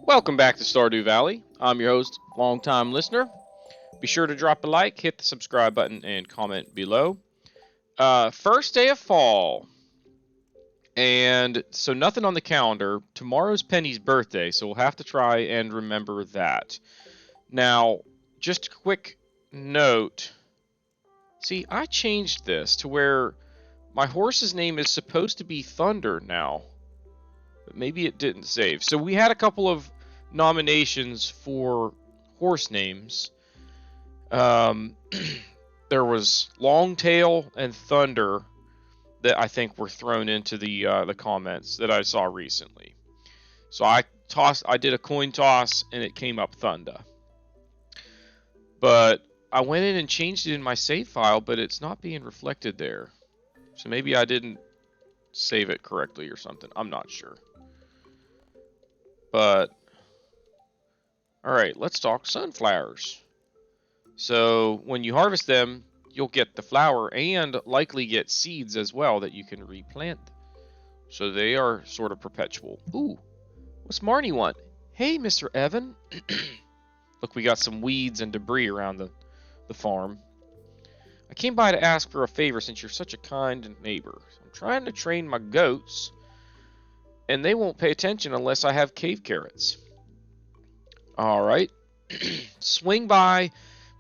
Welcome back to Stardew Valley. I'm your host, longtime listener. Be sure to drop a like, hit the subscribe button, and comment below. First day of fall. And so nothing on the calendar. Tomorrow's Penny's birthday, so we'll have to try and remember that. Now, just a quick note. See, I changed this to where my horse's name is supposed to be Thunder now. But maybe it didn't save. So we had a couple of nominations for horse names. There was Longtail and Thunder that I think were thrown into the comments that I saw recently. So I did a coin toss, and it came up Thunder. But I went in and changed it in my save file, but it's not being reflected there. So maybe I didn't save it correctly or something. I'm not sure. But alright, let's talk sunflowers. So when you harvest them, you'll get the flower and likely get seeds as well that you can replant. So they are sort of perpetual. Ooh, what's Marnie want? Hey, Mr. Evan. Look, we got some weeds and debris around the farm. I came by to ask for a favor since you're such a kind neighbor. I'm trying to train my goats, and they won't pay attention unless I have cave carrots. Alright. Swing by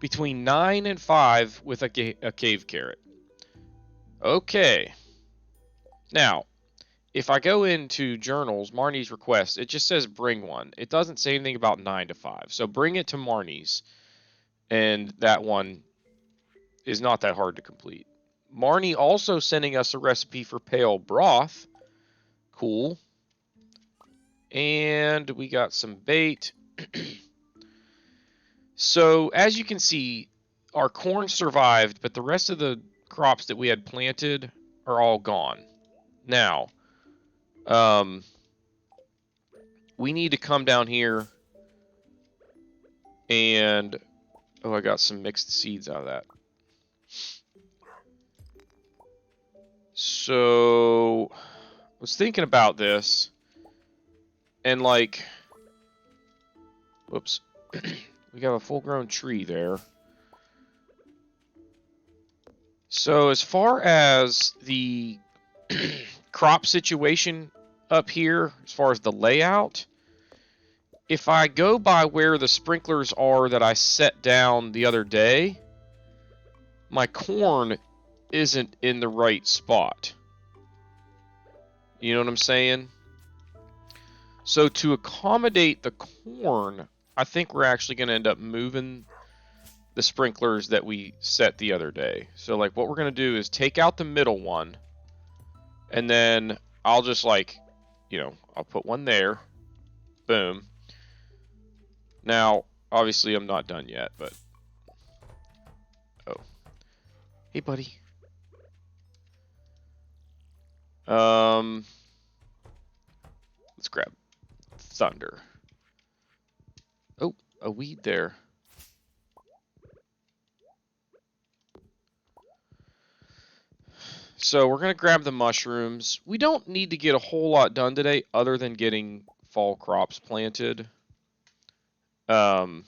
between 9 and 5 with a cave carrot. Okay. Now, if I go into journals, Marnie's request, it just says bring one. It doesn't say anything about 9 to 5. So bring it to Marnie's. And that one is not that hard to complete. Marnie also sending us a recipe for pale broth. Cool. And we got some bait. So, as you can see, our corn survived, but the rest of the crops that we had planted are all gone. Now, we need to come down here and... Oh, I got some mixed seeds out of that. So, I was thinking about this, and like... Whoops. We got a full-grown tree there. So as far as the crop situation up here, as far as the layout, if I go by where the sprinklers are that I set down the other day, my corn isn't in the right spot. You know what I'm saying? So to accommodate the corn, I think we're actually going to end up moving the sprinklers that we set the other day. So like what we're going to do is take out the middle one, and then I'll just like, I'll put one there. Boom. Now, obviously I'm not done yet, but... Oh. Hey, buddy. Let's grab Thunder. Oh, a weed there. So we're going to grab the mushrooms. We don't need to get a whole lot done today other than getting fall crops planted. Like,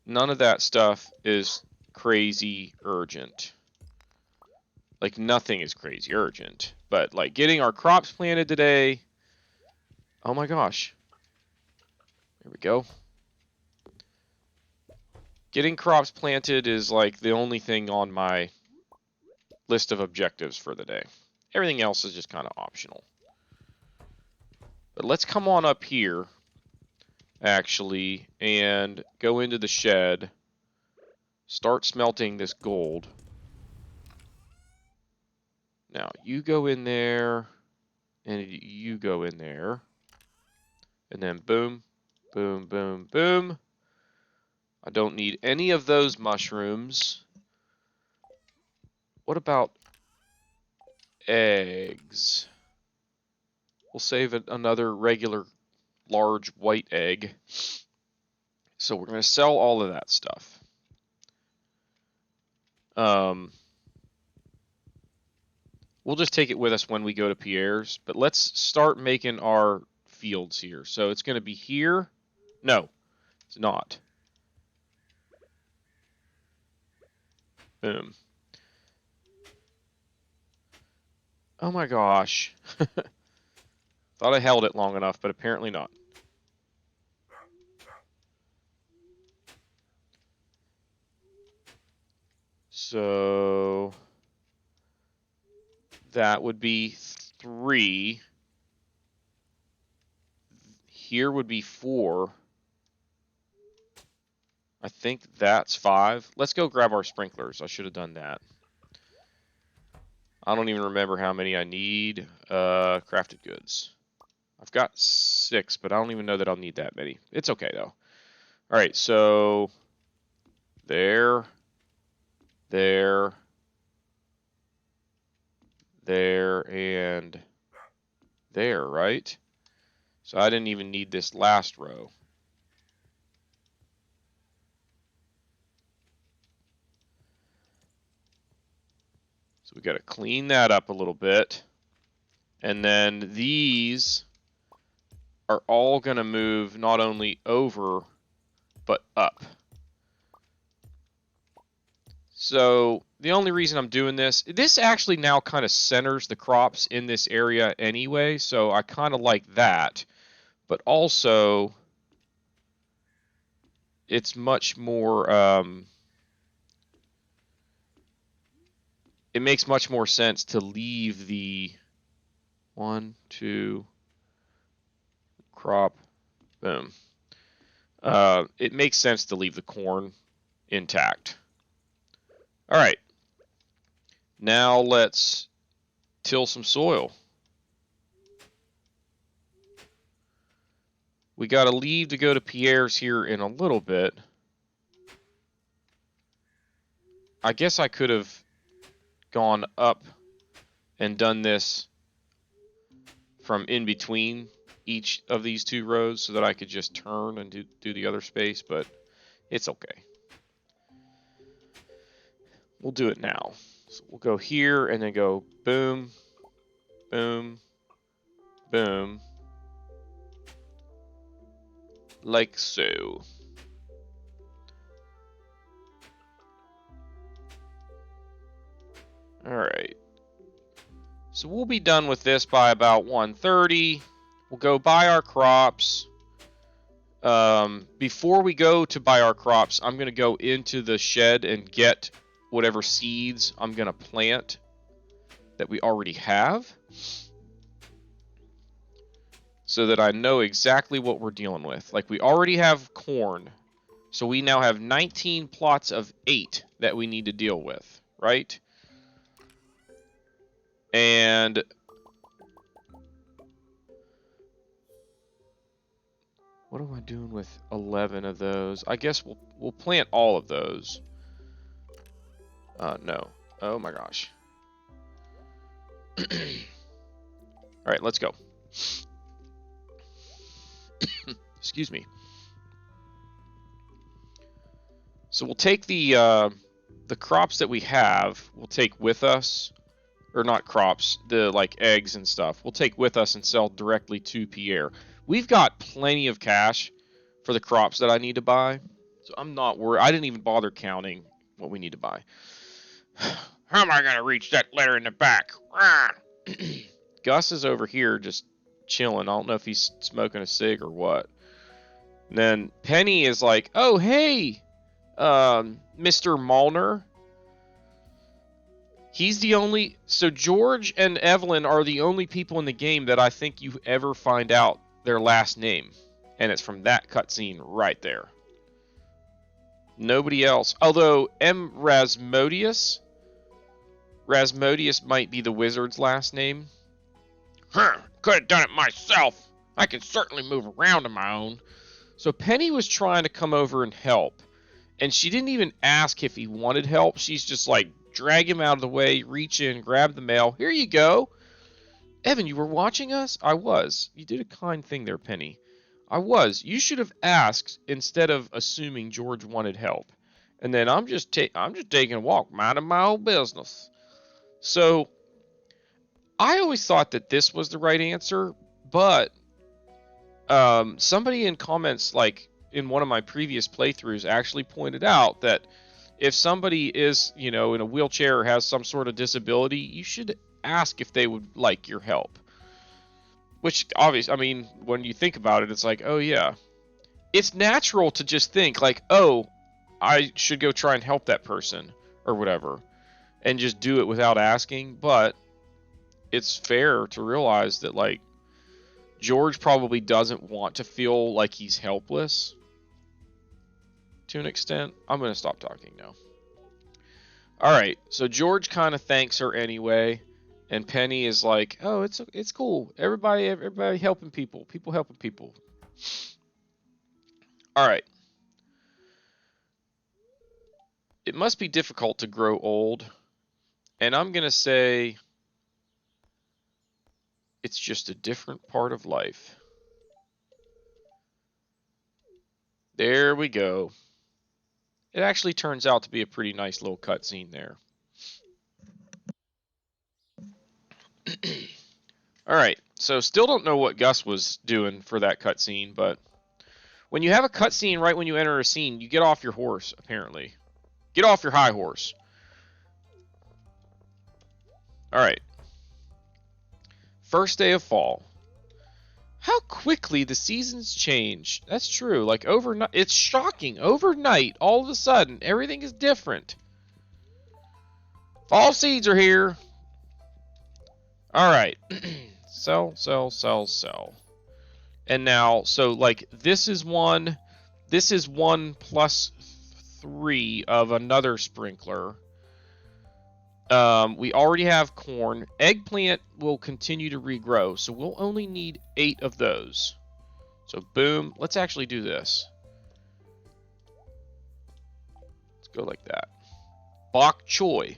none of that stuff is crazy urgent. Like, nothing is crazy urgent. But, like, getting our crops planted today... Oh my gosh. There we go. Getting crops planted is like the only thing on my list of objectives for the day. Everything else is just kind of optional. But let's come on up here, actually, and go into the shed. Start smelting this gold. Now, you go in there, and you go in there. And then boom, boom, boom, boom. I don't need any of those mushrooms. What about eggs? We'll save another regular large white egg. So we're going to sell all of that stuff. We'll just take it with us when we go to Pierre's. But let's start making our fields here. So it's going to be here. No, it's not. Boom. Oh my gosh. Thought I held it long enough, but apparently not. So that would be 3. Here would be 4. I think that's 5. Let's go grab our sprinklers. I should have done that. I don't even remember how many I need. Crafted goods. I've got 6, but I don't even know that I'll need that many. It's okay, though. All right, so there, there, and there, right? So I didn't even need this last row. So we got to clean that up a little bit. And then these are all going to move not only over, but up. So the only reason I'm doing this actually now kind of centers the crops in this area anyway, so I kind of like that. But also, it's much more, it makes much more sense to leave the 1, 2, crop, boom. It makes sense to leave the corn intact. All right, now let's till some soil. We got to leave to go to Pierre's here in a little bit. I guess I could have gone up and done this from in between each of these 2 rows so that I could just turn and do the other space, but it's okay. We'll do it now. So we'll go here and then go boom, boom, boom, like so. All right. So we'll be done with this by about 1:30. We'll go buy our crops. Before we go to buy our crops, I'm going to go into the shed and get whatever seeds I'm going to plant that we already have, so that I know exactly what we're dealing with. Like, we already have corn, so we now have 19 plots of 8 that we need to deal with, right? And what am I doing with 11 of those? I guess we'll plant all of those. No. Oh my gosh. All right, let's go. Excuse me. So we'll take the crops that we have, we'll take with us, or not crops, the like eggs and stuff. We'll take with us and sell directly to Pierre. We've got plenty of cash for the crops that I need to buy, so I'm not worried. I didn't even bother counting what we need to buy. How am I going to reach that letter in the back? Gus is over here just chilling. I don't know if he's smoking a cig or what. And then Penny is like, oh, hey, Mr. Malner. He's the only... So George and Evelyn are the only people in the game that I think you ever find out their last name. And it's from that cutscene right there. Nobody else. Although M. Rasmodius might be the wizard's last name. Could have done it myself. I can certainly move around on my own. So Penny was trying to come over and help. And she didn't even ask if he wanted help. She's just like, drag him out of the way, reach in, grab the mail. Here you go. Evan, you were watching us? I was. You did a kind thing there, Penny. I was. You should have asked instead of assuming George wanted help. And then I'm just taking a walk, minding my own business. So I always thought that this was the right answer, but Somebody in comments, like in one of my previous playthroughs, actually pointed out that if somebody is, in a wheelchair or has some sort of disability, you should ask if they would like your help. Which, obviously, I mean, when you think about it, it's like, oh yeah. It's natural to just think, like, oh, I should go try and help that person, or whatever, and just do it without asking, but it's fair to realize that, like, George probably doesn't want to feel like he's helpless, to an extent. I'm going to stop talking now. Alright, so George kind of thanks her anyway, and Penny is like, oh, it's cool. Everybody helping people. People helping people. Alright. It must be difficult to grow old, and I'm going to say it's just a different part of life. There we go. It actually turns out to be a pretty nice little cutscene there. Alright, so still don't know what Gus was doing for that cutscene, but when you have a cutscene right when you enter a scene, you get off your horse, apparently. Get off your high horse. Alright. First day of fall. How quickly the seasons change. That's true. Like overnight, it's shocking. Overnight, all of a sudden, everything is different. Fall seeds are here. Alright. Sell, sell, sell, sell. And now, so like this is one plus 3 of another sprinkler. We already have corn. Eggplant will continue to regrow, so we'll only need 8 of those. So boom, let's actually do this. Let's go like that. Bok choy.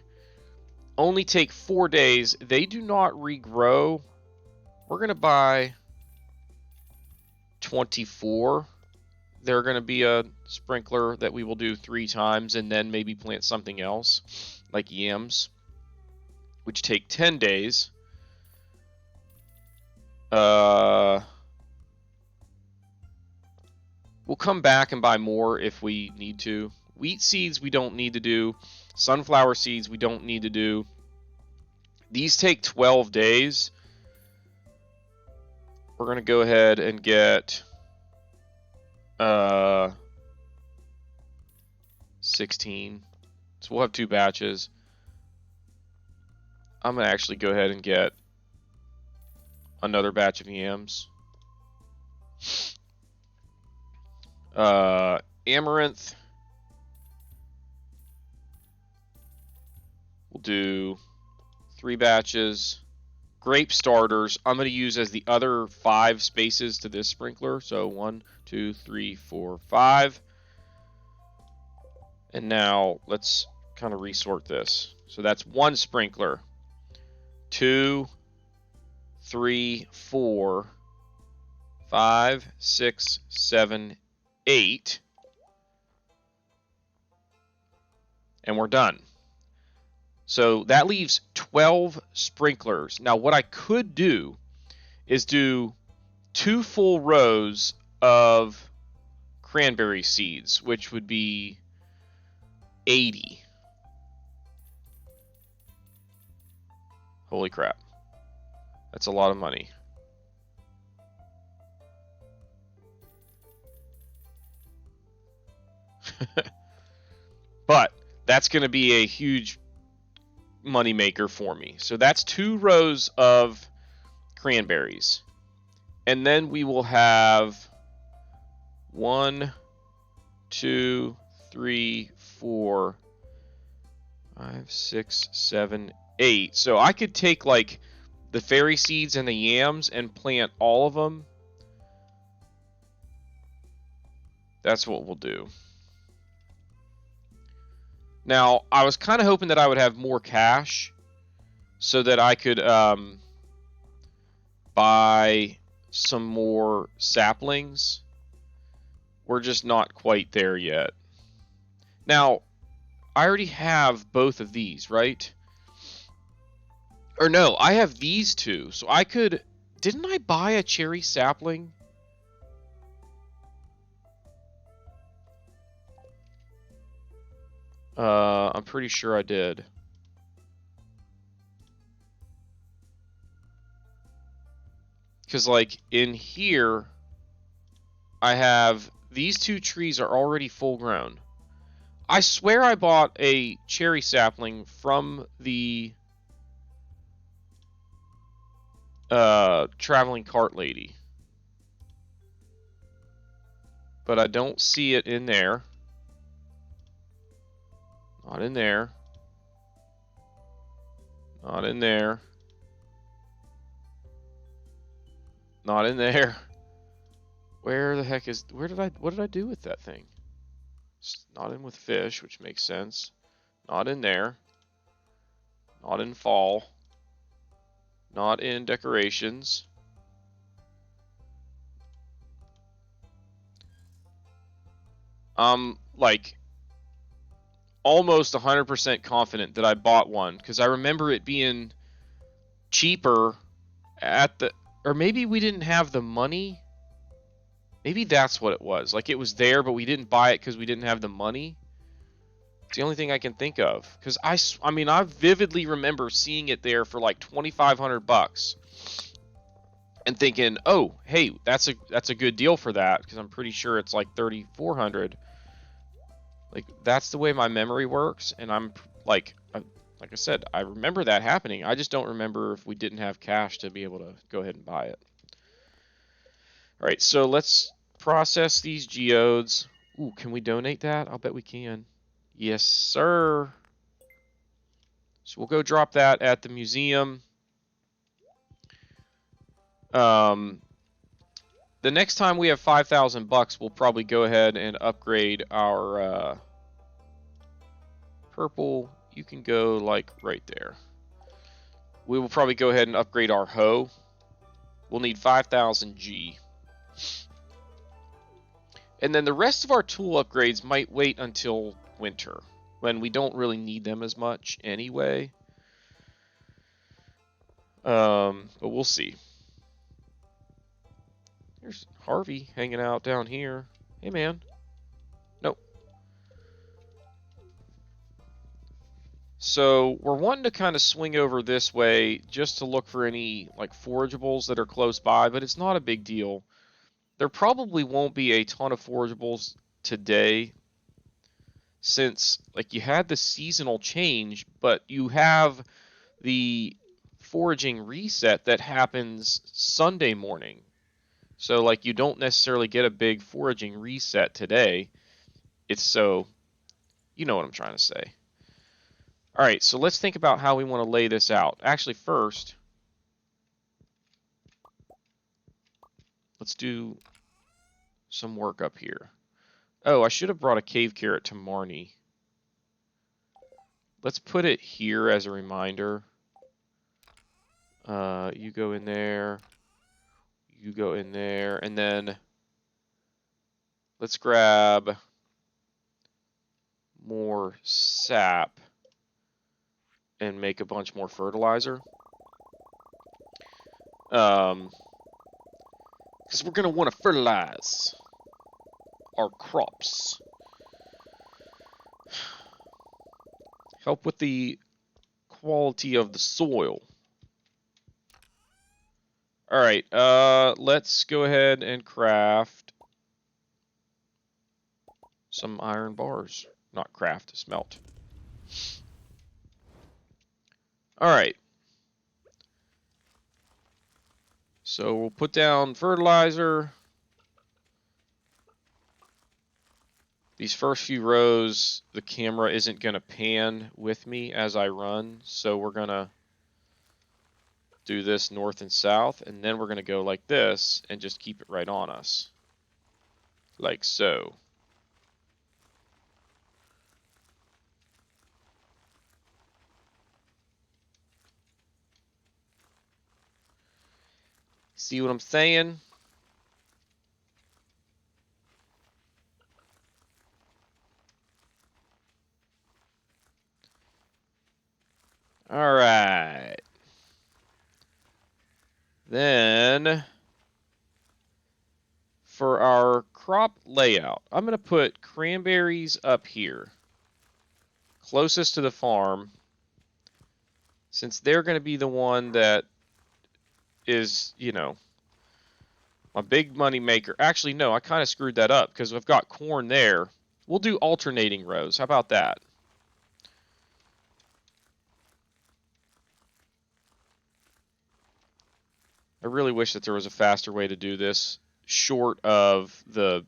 Only take 4 days. They do not regrow. We're going to buy 24. They're going to be a sprinkler that we will do 3 times and then maybe plant something else, like yams, which take 10 days. We'll come back and buy more if we need to. Wheat seeds we don't need to do. Sunflower seeds we don't need to do. These take 12 days. We're going to go ahead and get 16. So we'll have 2 batches. I'm going to actually go ahead and get another batch of yams. Amaranth. We'll do 3 batches. Grape starters, I'm going to use as the other 5 spaces to this sprinkler. So 1, 2, 3, 4, 5. And now let's kind of resort this. So that's 1 sprinkler. 2, 3, 4, 5, 6, 7, 8. And we're done. So that leaves 12 sprinklers. Now what I could do is do 2 full rows of cranberry seeds, which would be 80. Holy crap. That's a lot of money. But that's going to be a huge money maker for me. So that's 2 rows of cranberries. And then we will have 1, 2, 3, 4, 5, 6, 7, 8. So I could take like the fairy seeds and the yams and plant all of them. That's what we'll do. Now, I was kind of hoping that I would have more cash so that I could buy some more saplings. We're just not quite there yet. Now, I already have both of these, right? Or no, I have these 2. So I could... Didn't I buy a cherry sapling? I'm pretty sure I did. Because, like, in here, I have... These 2 trees are already full grown. I swear I bought a cherry sapling from the traveling cart lady. But I don't see it in there. Not in there. Not in there. Not in there. Where the heck is... What did I do with that thing? It's not in with fish, which makes sense. Not in there. Not in fall. Not in decorations. I'm like almost 100% confident that I bought one because I remember it being cheaper at the... Or maybe we didn't have the money. Maybe that's what it was. Like, it was there, but we didn't buy it because we didn't have the money. It's the only thing I can think of. Because I mean, I vividly remember seeing it there for like $2,500 and thinking, oh, hey, that's a good deal for that because I'm pretty sure it's like $3,400. Like, that's the way my memory works, and I'm like I said, I remember that happening. I just don't remember if we didn't have cash to be able to go ahead and buy it. All right, so let's process these geodes. Ooh, can we donate that? I'll bet we can. Yes, sir. So we'll go drop that at the museum. The next time we have $5,000, we'll probably go ahead and upgrade our purple. You can go like right there. We will probably go ahead and upgrade our hoe. We'll need 5,000 G. And then the rest of our tool upgrades might wait until winter, when we don't really need them as much anyway. But we'll see. There's Harvey hanging out down here. Hey, man. Nope. So we're wanting to kind of swing over this way just to look for any like forageables that are close by, but it's not a big deal. There probably won't be a ton of forageables today since like you had the seasonal change, but you have the foraging reset that happens Sunday morning. So like you don't necessarily get a big foraging reset today. It's so, you know what I'm trying to say. All right, so let's think about how we want to lay this out. Actually, first, let's do some work up here. Oh, I should have brought a cave carrot to Marnie. Let's put it here as a reminder. You go in there. You go in there. And then let's grab more sap and make a bunch more fertilizer. Because we're going to want to fertilize our crops. Help with the quality of the soil. All right, let's go ahead and craft some iron bars. Not craft, smelt. All right. So we'll put down fertilizer. These first few rows, the camera isn't going to pan with me as I run, so we're going to do this north and south, and then we're going to go like this and just keep it right on us. Like so. See what I'm saying? All right. Then, for our crop layout, I'm going to put cranberries up here. closest to the farm, since they're going to be the one that is, you know, my big money maker. Actually, no, I kind of screwed that up because I've got corn there. We'll do alternating rows. How about that? I really wish that there was a faster way to do this, short of the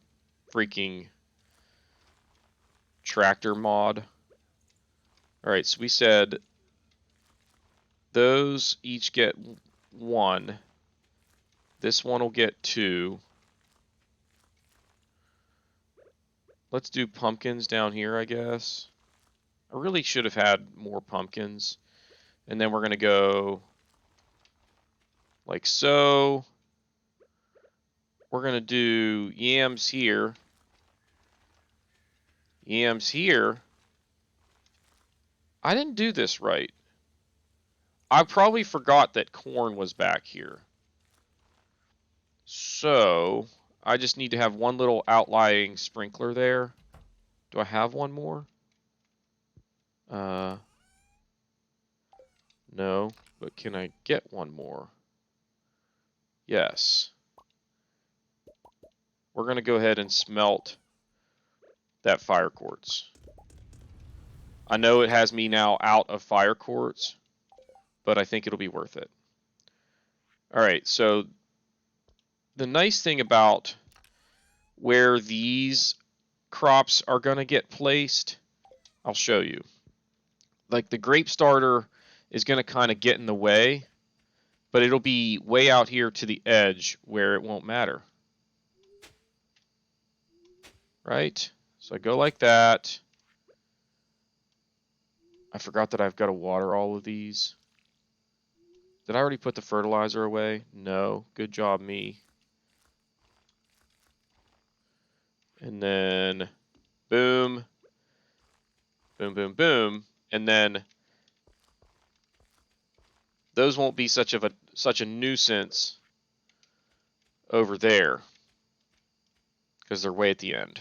freaking tractor mod. All right, so we said those each get 1. This one will get 2. Let's do pumpkins down here, I guess. I really should have had more pumpkins. And then we're going to go like so. We're going to do yams here. Yams here. I didn't do this right. I probably forgot that corn was back here. So I just need to have one little outlying sprinkler there. Do I have one more? No, but can I get one more? Yes. We're going to go ahead and smelt that fire quartz. I know it has me now out of fire quartz, but I think it'll be worth it. All right, so the nice thing about where these crops are going to get placed, I'll show you. Like the grape starter is going to kind of get in the way, but it'll be way out here to the edge where it won't matter. Right? So I go like that. I forgot that I've got to water all of these. Did I already put the fertilizer away? No. Good job, me. And then boom, boom, boom, boom, and then those won't be such a nuisance over there because they're way at the end.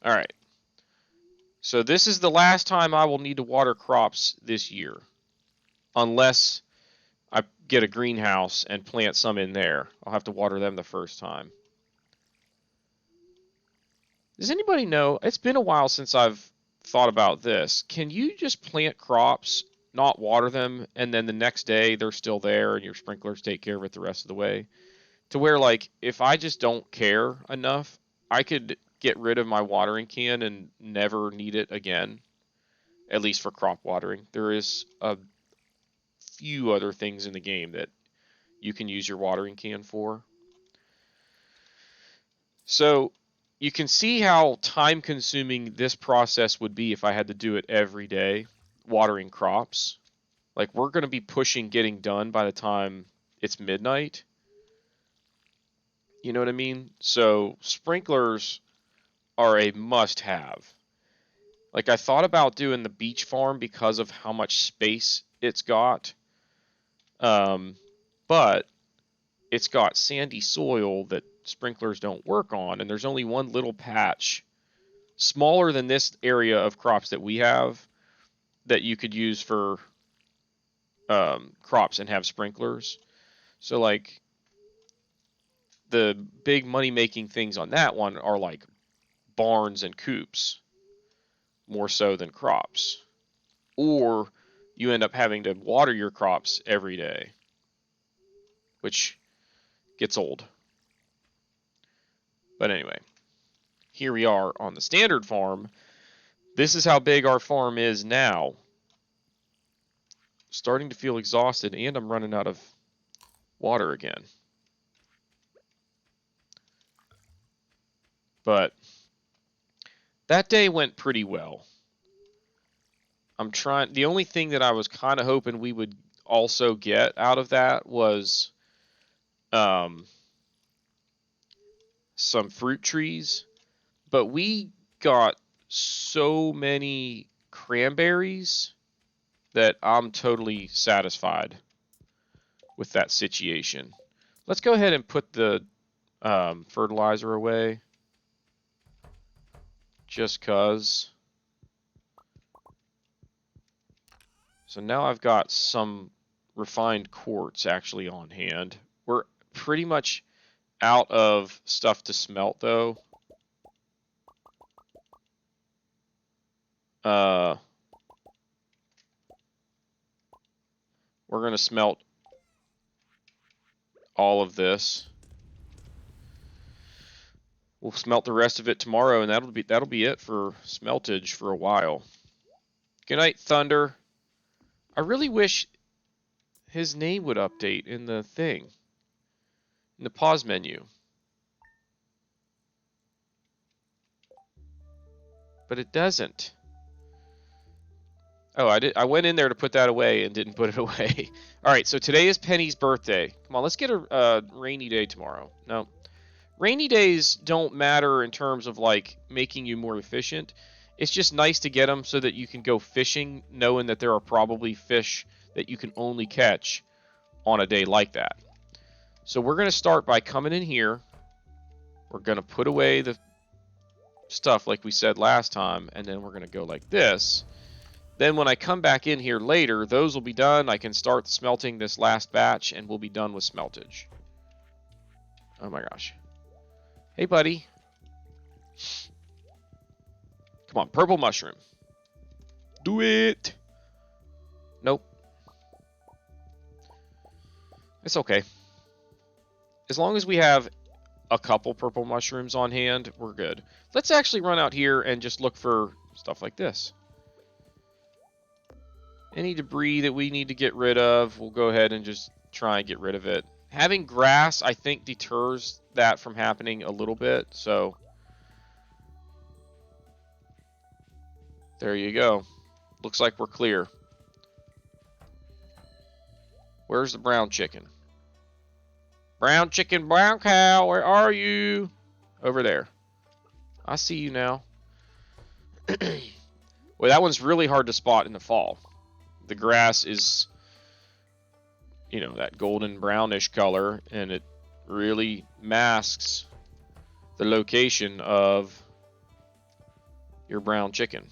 All right. So this is the last time I will need to water crops this year, unless I get a greenhouse and plant some in there. I'll have to water them the first time. Does anybody know? It's been a while since I've thought about this. Can you just plant crops, not water them, and then the next day they're still there and your sprinklers take care of it the rest of the way? To where, like, if I just don't care enough, I could get rid of my watering can and never need it again, at least for crop watering. There is a few other things in the game that you can use your watering can for. So you can see how time consuming this process would be if I had to do it every day, watering crops. Like, we're going to be pushing getting done by the time it's midnight. You know what I mean? So sprinklers are a must-have. Like, I thought about doing the beach farm because of how much space it's got. But it's got sandy soil that sprinklers don't work on, and there's only one little patch smaller than this area of crops that we have that you could use for crops and have sprinklers. So, like, the big money-making things on that one are like barns and coops, more so than crops. Or you end up having to water your crops every day, which gets old. But anyway, here we are on the standard farm. This is how big our farm is now. Starting to feel exhausted, and I'm running out of water again. But that day went pretty well. The only thing that I was kind of hoping we would also get out of that was some fruit trees. But we got so many cranberries that I'm totally satisfied with that situation. Let's go ahead and put the fertilizer away. just cuz. So now I've got some refined quartz actually on hand. We're pretty much out of stuff to smelt though. We're gonna smelt all of this. We'll smelt the rest of it tomorrow, and that'll be it for smeltage for a while. Good night, Thunder. I really wish his name would update in the thing, in the pause menu. But it doesn't. Oh, I went in there to put that away and didn't put it away. All right, so today is Penny's birthday. Come on, let's get a rainy day tomorrow. No. Rainy days don't matter in terms of like making you more efficient. It's just nice to get them so that you can go fishing knowing that there are probably fish that you can only catch on a day like that. So we're going to start by coming in here. We're going to put away the stuff like we said last time, and then we're going to go like this. Then when I come back in here later, those will be done. I can start smelting this last batch, and we'll be done with smeltage. Oh my gosh. Hey, buddy. Come on, purple mushroom. Do it. Nope. It's okay. As long as we have a couple purple mushrooms on hand, we're good. Let's actually run out here and just look for stuff like this. Any debris that we need to get rid of, we'll go ahead and just try and get rid of it. Having grass, I think, deters that from happening a little bit, so there you go. Looks like we're clear. Where's the brown chicken? Brown chicken, brown cow, where are you? Over there. I see you now. Well, that one's really hard to spot in the fall. The grass is, you know, that golden brownish color, and it really masks the location of your brown chicken.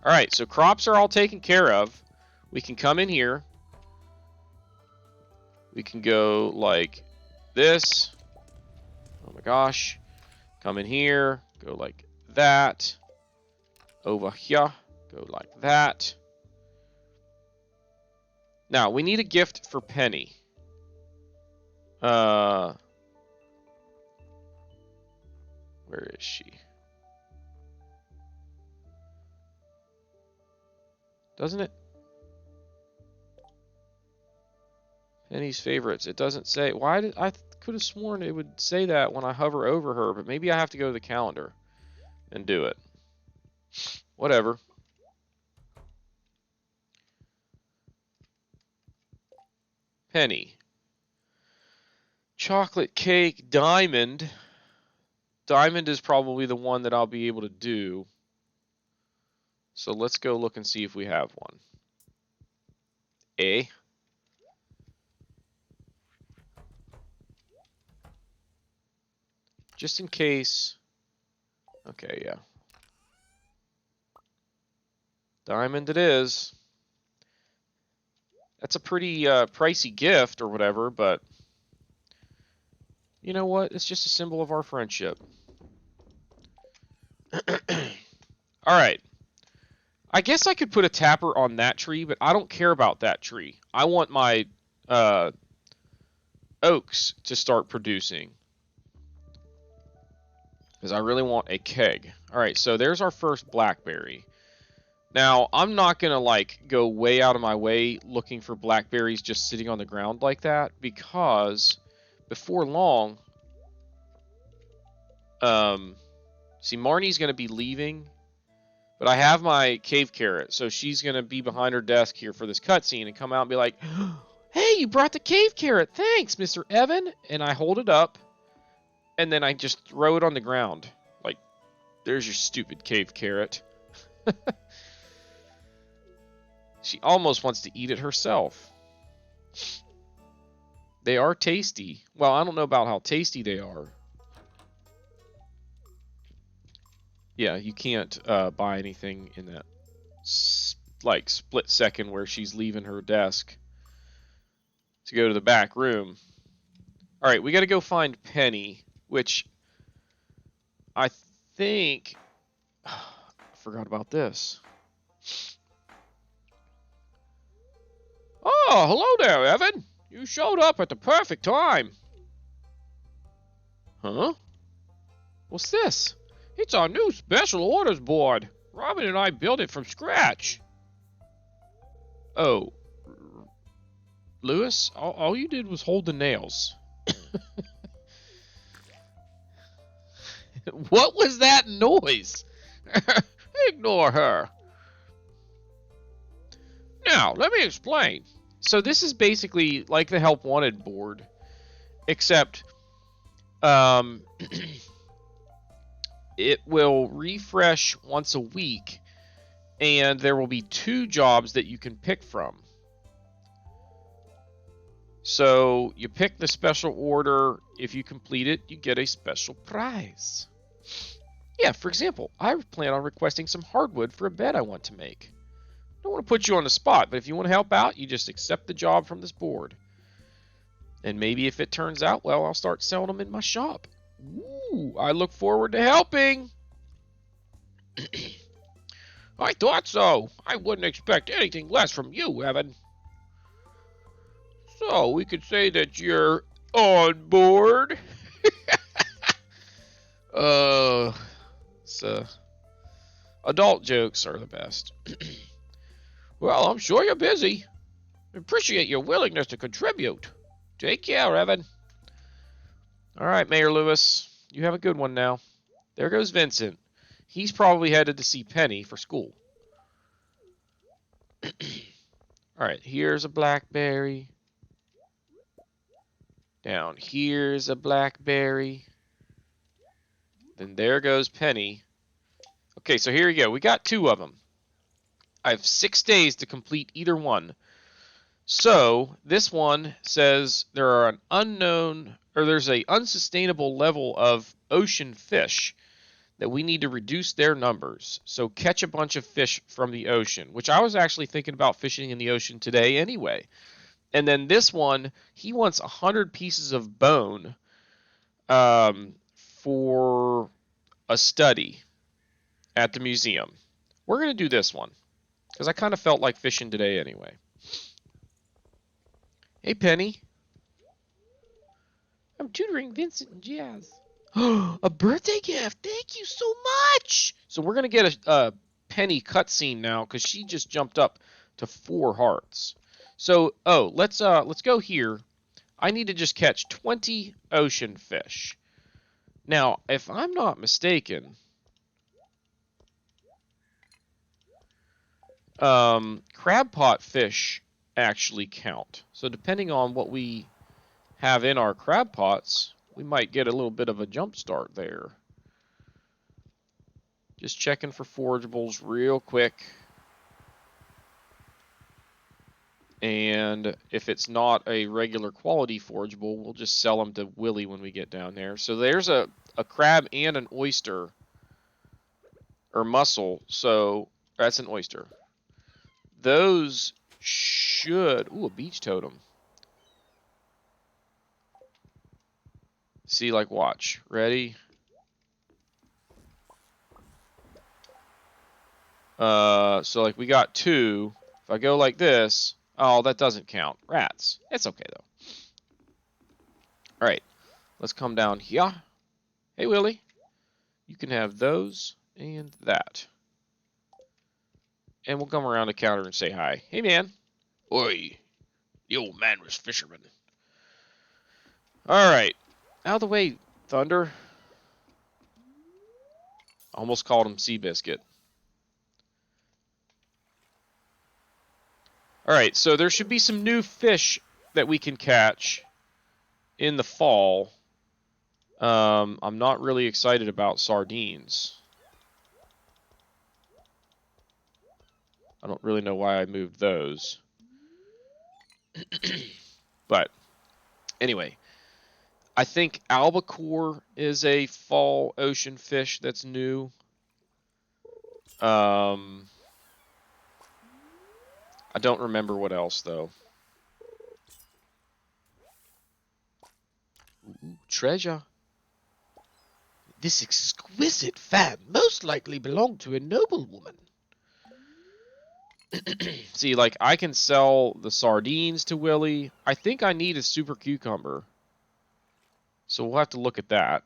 All right, so crops are all taken care of. We can come in here. We can go like this. Oh my gosh. Come in here. Go like that. Over here. Go like that. Now, we need a gift for Penny. Where is she? Doesn't it? Penny's favorites. It doesn't say. Why did I could have sworn it would say that when I hover over her, but maybe I have to go to the calendar and do it. Whatever. Penny. Chocolate cake, diamond. Diamond is probably the one that I'll be able to do. So let's go look and see if we have one. A. Just in case. Okay, yeah. Diamond it is. That's a pretty pricey gift or whatever, but you know what? It's just a symbol of our friendship. All right. I guess I could put a tapper on that tree, but I don't care about that tree. I want my oaks to start producing. Because I really want a keg. All right, so there's our first blackberry. Now, I'm not going to like go way out of my way looking for blackberries just sitting on the ground like that, because before long, see, Marnie's going to be leaving, but I have my cave carrot, so she's going to be behind her desk here for this cutscene and come out and be like, hey, you brought the cave carrot. Thanks, Mr. Evan. And I hold it up, and then I just throw it on the ground. Like, there's your stupid cave carrot. She almost wants to eat it herself. They are tasty. Well, I don't know about how tasty they are. Yeah, you can't buy anything in that like split second where she's leaving her desk to go to the back room. All right, we got to go find Penny, which I think I forgot about this. Oh, hello there, Evan. You showed up at the perfect time. Huh? What's this? It's our new special orders board. Robin and I built it from scratch. Oh, Lewis, all you did was hold the nails. What was that noise? Ignore her. Now, let me explain. So this is basically like the Help Wanted board, except um, it will refresh once a week, and there will be 2 jobs that you can pick from. So you pick the special order. If you complete it, you get a special prize. Yeah, for example, I plan on requesting some hardwood for a bed I want to make. I don't want to put you on the spot, but if you want to help out, you just accept the job from this board. And maybe if it turns out well, I'll start selling them in my shop. Ooh, I look forward to helping. I thought so. I wouldn't expect anything less from you, Evan. So we could say that you're on board. So adult jokes are the best. Well, I'm sure you're busy. Appreciate your willingness to contribute. Take care, Evan. All right, Mayor Lewis. You have a good one now. There goes Vincent. He's probably headed to see Penny for school. All right, here's a blackberry. Down here's a blackberry. Then there goes Penny. Okay, so here you go. We got 2 of them. I have 6 days to complete either one. So this one says there's a unsustainable level of ocean fish that we need to reduce their numbers. So catch a bunch of fish from the ocean, which I was actually thinking about fishing in the ocean today anyway. And then this one, he wants 100 pieces of bone for a study at the museum. We're going to do this one because I kind of felt like fishing today anyway. Hey, Penny. I'm tutoring Vincent and Jazz. A birthday gift. Thank you so much. So we're going to get a Penny cutscene now because she just jumped up to 4 hearts. So, let's go here. I need to just catch 20 ocean fish. Now, if I'm not mistaken, crab pot fish actually count. So depending on what we have in our crab pots, we might get a little bit of a jump start there. Just checking for forageables real quick. And if it's not a regular quality forageable, we'll just sell them to Willie when we get down there. So there's a crab and an oyster, or mussel. So that's an oyster. Those should... Ooh, a beach totem. See, like, watch. Ready? So, like, we got 2. If I go like this... Oh, that doesn't count. Rats. It's okay, though. Alright. Let's come down here. Hey, Willie. You can have those and that. And we'll come around the counter and say hi. Hey, man. Oi. The old man was fisherman. Alright. Out of the way, Thunder. Almost called him Seabiscuit. Alright, so there should be some new fish that we can catch in the fall. I'm not really excited about sardines. I don't really know why I moved those. But, anyway. I think albacore is a fall ocean fish that's new. I don't remember what else, though. Ooh, treasure. This exquisite fan most likely belonged to a noblewoman. See, like, I can sell the sardines to Willy. I think I need a super cucumber. So we'll have to look at that.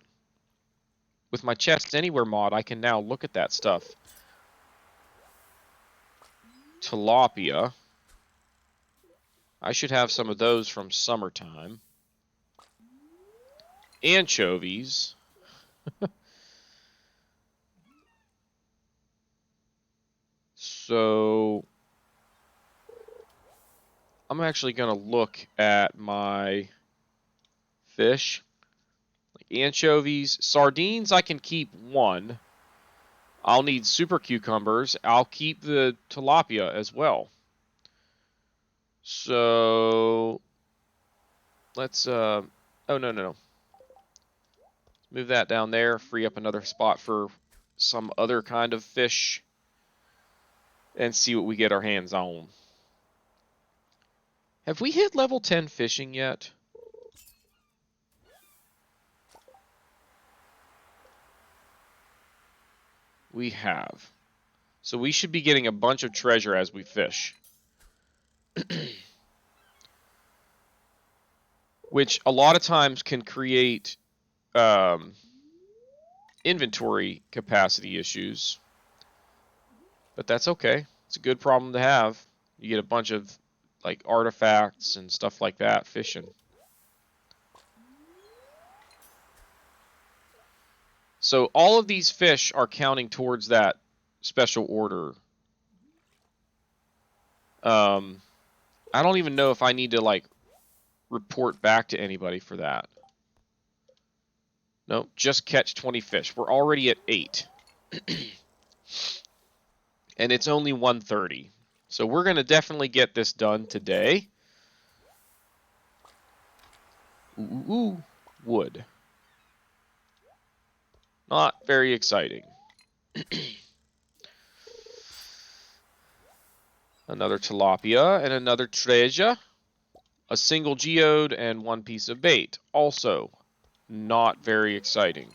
With my Chests Anywhere mod, I can now look at that stuff. Tilapia. I should have some of those from summertime. Anchovies. So I'm actually going to look at my fish. Like anchovies. Sardines, I can keep one. I'll need super cucumbers. I'll keep the tilapia as well. So let's oh no. Move that down there, free up another spot for some other kind of fish, and see what we get our hands on. Have we hit level 10 fishing yet? We have. So we should be getting a bunch of treasure as we fish. Which a lot of times can create inventory capacity issues. But that's okay. It's a good problem to have. You get a bunch of like artifacts and stuff like that fishing. So all of these fish are counting towards that special order. I don't even know if I need to like report back to anybody for that. No, just catch 20 fish. We're already at 8. And it's only 1:30. So we're going to definitely get this done today. Ooh, wood. Not very exciting. Another tilapia and another treasure. A single geode and 1 piece of bait. Also, not very exciting.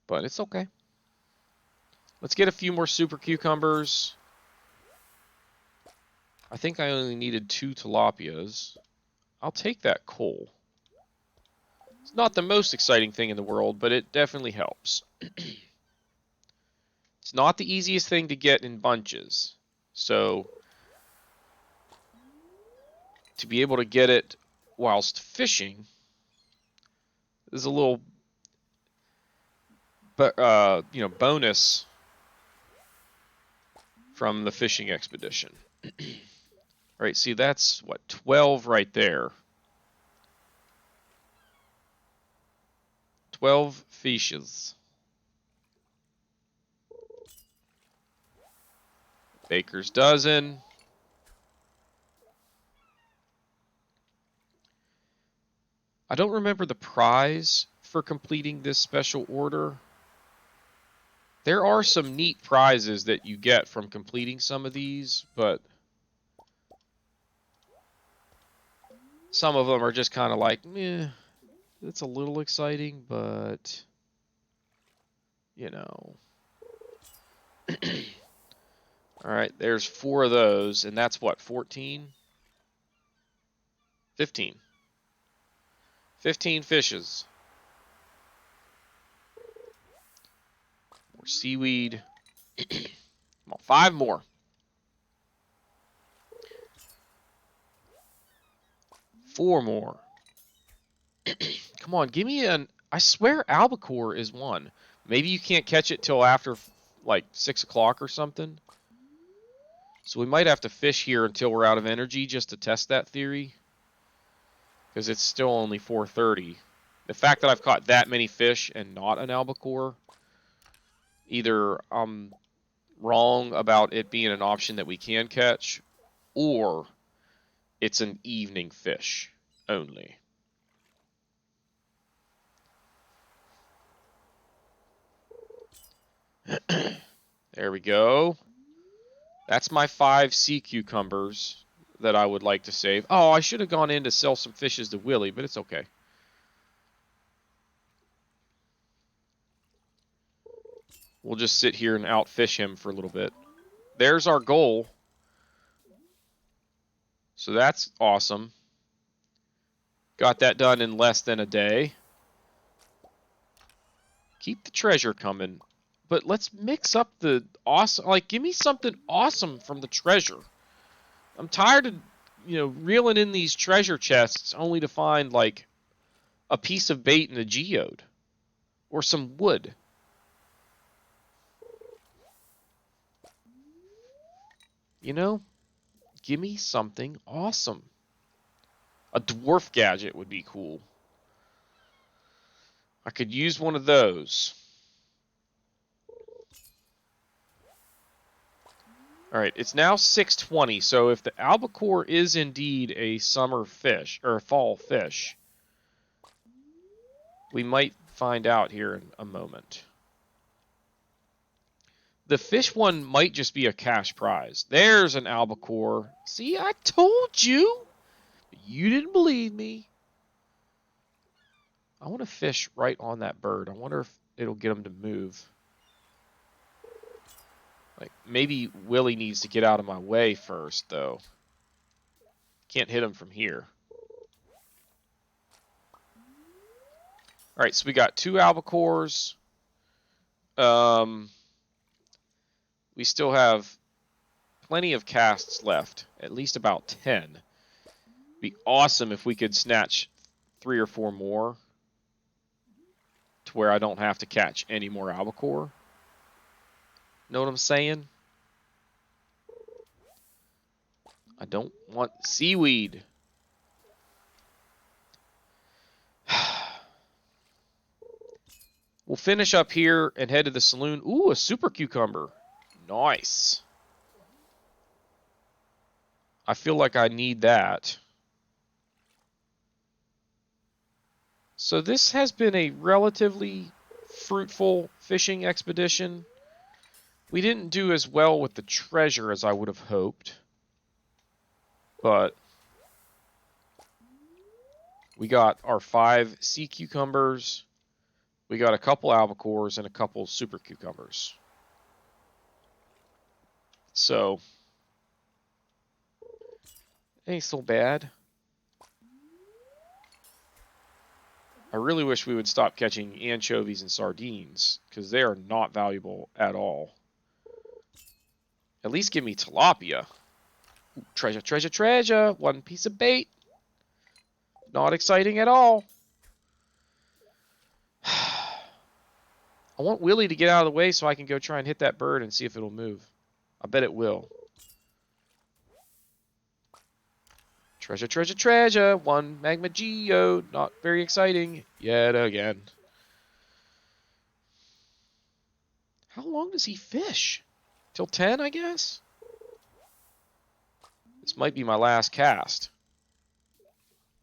But it's okay. Let's get a few more super cucumbers. I think I only needed 2 tilapias. I'll take that coal. It's not the most exciting thing in the world, but it definitely helps. It's not the easiest thing to get in bunches. So, to be able to get it whilst fishing is a little, bonus from the fishing expedition. All right, see, that's, what, 12 right there. 12 fishes. Baker's dozen. I don't remember the prize for completing this special order. There are some neat prizes that you get from completing some of these, but some of them are just kind of like, meh, it's a little exciting, but, you know. All right, there's 4 of those, and that's what, 14? 15. 15 fishes. More seaweed. Come on, 5 more. 4 more. Come on, give me an... I swear Albacore is 1. Maybe you can't catch it till after, like, 6 o'clock or something. So we might have to fish here until we're out of energy just to test that theory. Because it's still only 4:30. The fact that I've caught that many fish and not an albacore, either I'm wrong about it being an option that we can catch, or it's an evening fish only. There we go. That's my 5 sea cucumbers that I would like to save. Oh, I should have gone in to sell some fishes to Willie, but it's okay. We'll just sit here and outfish him for a little bit. There's our goal. So that's awesome. Got that done in less than a day. Keep the treasure coming. But let's mix up the awesome. Like, give me something awesome from the treasure. I'm tired of, reeling in these treasure chests only to find, like, a piece of bait and a geode. Or some wood. Give me something awesome. A dwarf gadget would be cool. I could use one of those. Alright, it's now 6:20, so if the albacore is indeed a summer fish, or a fall fish, we might find out here in a moment. The fish one might just be a cash prize. There's an albacore. See, I told you! But you didn't believe me. I want to fish right on that bird. I wonder if it'll get him to move. Like, maybe Willie needs to get out of my way first, though. Can't hit him from here. Alright, so we got 2 albacores. We still have plenty of casts left. At least about 10. Be awesome if we could snatch 3 or 4 more. To where I don't have to catch any more albacore. Know what I'm saying? I don't want seaweed. We'll finish up here and head to the saloon. Ooh, a super cucumber. Nice. I feel like I need that. So this has been a relatively fruitful fishing expedition. We didn't do as well with the treasure as I would have hoped. But we got our 5 sea cucumbers. We got a couple albacores and a couple super cucumbers. So, ain't so bad. I really wish we would stop catching anchovies and sardines, because they are not valuable at all. At least give me tilapia. Ooh, treasure, treasure, treasure. 1 piece of bait. Not exciting at all. I want Willie to get out of the way so I can go try and hit that bird and see if it'll move. I bet it will. Treasure, treasure, treasure. 1 magma geode. Not very exciting yet again. How long does he fish? Till 10, I guess? This might be my last cast.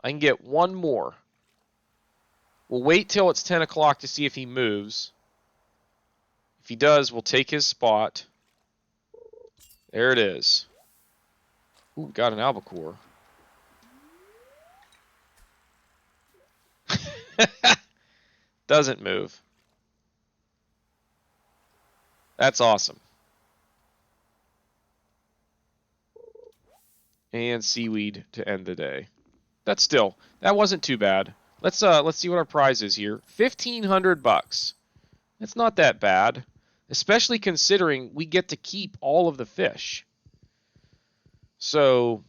I can get 1 more. We'll wait till it's 10 o'clock to see if he moves. If he does, we'll take his spot. There it is. Ooh, got an albacore. Doesn't move. That's awesome. And seaweed to end the day. That wasn't too bad. Let's see what our prize is here. $1,500. That's not that bad, especially considering we get to keep all of the fish. So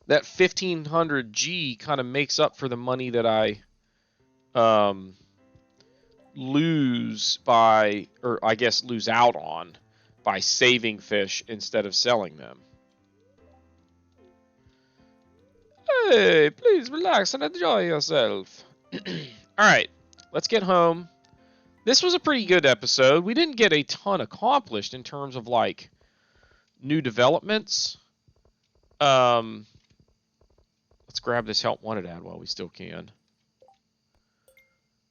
that 1,500 G kind of makes up for the money that I lose out on by saving fish instead of selling them. Hey, please relax and enjoy yourself. Alright, let's get home. This was a pretty good episode. We didn't get a ton accomplished in terms of, like, new developments. Let's grab this help wanted ad while we still can.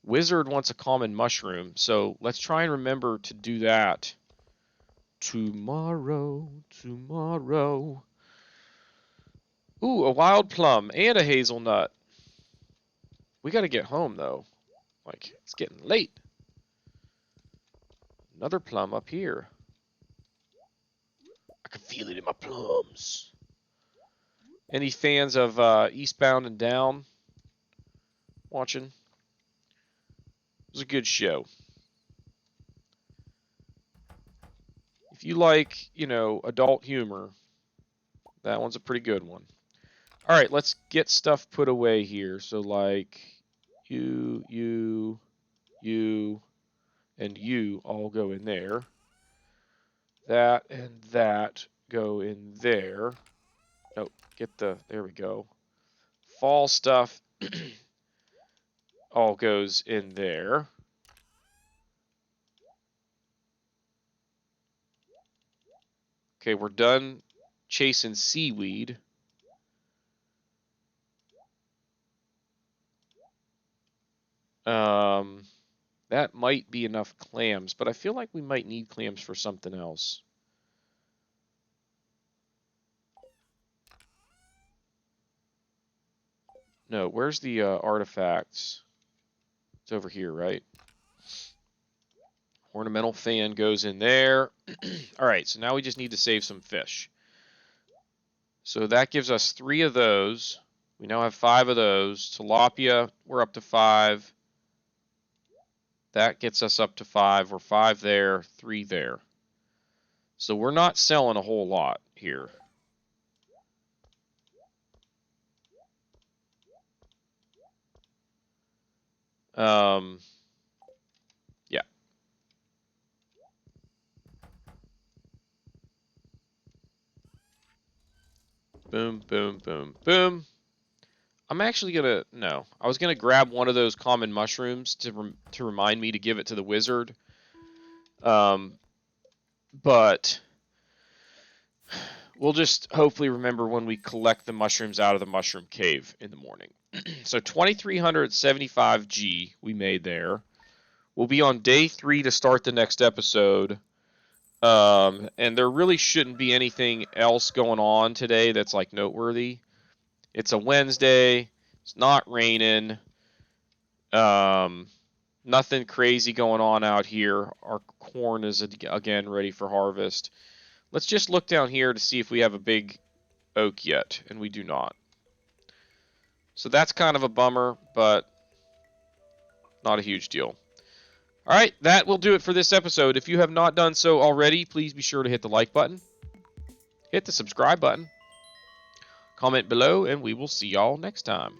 Wizard wants a common mushroom, so let's try and remember to do that tomorrow. Ooh, a wild plum and a hazelnut. We gotta get home, though. Like, it's getting late. Another plum up here. I can feel it in my plums. Any fans of Eastbound and Down watching? It was a good show. If you like, adult humor, that one's a pretty good one. All right, let's get stuff put away here. So, like, you, and you all go in there. That and that go in there. Oh, there we go. Fall stuff all goes in there. Okay, we're done chasing seaweed. That might be enough clams, but I feel like we might need clams for something else. No, where's the artifacts? It's over here, right? Ornamental fan goes in there. All right, so now we just need to save some fish. So that gives us 3 of those. We now have 5 of those. Tilapia, we're up to 5. That gets us up to 5. We're 5 there, 3 there. So we're not selling a whole lot here. Yeah. Boom, boom, boom, boom. I'm actually gonna, no. I was gonna grab one of those common mushrooms to remind me to give it to the wizard. But we'll just hopefully remember when we collect the mushrooms out of the mushroom cave in the morning. So 2,375 G we made there. We'll be on day 3 to start the next episode. And there really shouldn't be anything else going on today that's like noteworthy. It's a Wednesday. It's not raining. Nothing crazy going on out here. Our corn is again ready for harvest. Let's just look down here to see if we have a big oak yet, and we do not. So that's kind of a bummer, but not a huge deal. All right, that will do it for this episode. If you have not done so already, please be sure to hit the like button, hit the subscribe button, comment below, and we will see y'all next time.